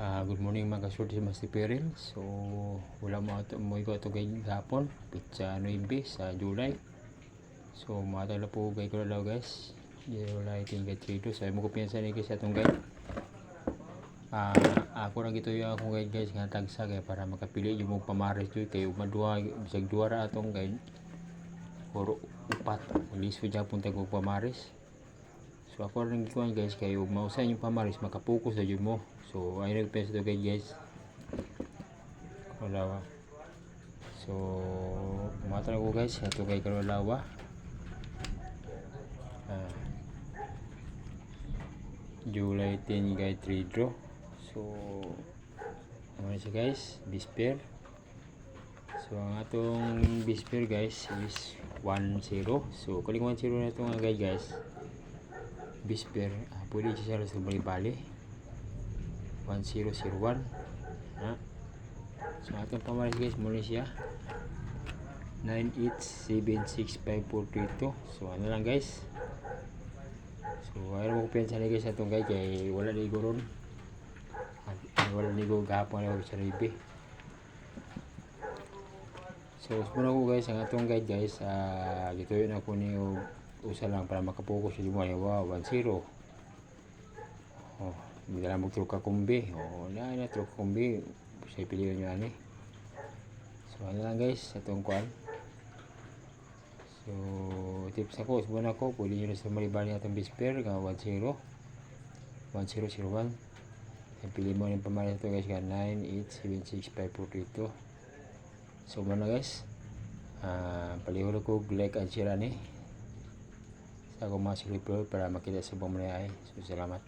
Good morning mga kasurti sa Master Peril. So wala mo ito kay gapon pizza 9 sa July. So matala po kay ko daw guys. July 23. So mo ko piyansa ni guys atong guide. Ako ra gito yung akong guide guys nga tagsa kay para makapili yung mong pamares joy kay madua bisag duwa ra atong guide. Puro upat. Liso Japon tag pamares. So ako rin gikuan guys kay ug mausa yung pamaris makapokus sa jud mo. So ay nagpensa to guys. Wala. So mata ko guys ato kay Karolawa. July 10 guys 3 draw. So ano siya guys, bisper. So ang atong bisper guys is 1-0. So kaling 1-0 na ito nga guys. Bisper, pwede siya sa bali-bali 1001 so atong pamaris guys muna siya 9876542. So ano lang guys, so ayaw mo pensa na guys atong guys kay wala ligo ron, wala ligo gahapon na sa ribe. So muna ko guys ang atong guide guys, dito yun ako niyo usa lang para makapokus sa mo. Wow, 1-0. Hindi lang mo truka kumbi. Na truka kumbi. Siya pilihan nyo ani. So ano lang guys, itong kuan. So tips ako, subuan ako, pwede nyo sa malibali natong bisper, 1-0. 1001. Pili mo yung pamalit ito guys, 9876542. So muna guys, palihuro ko like and share ni sa akong mga silipro para makita sa ibang manayay. So salamat.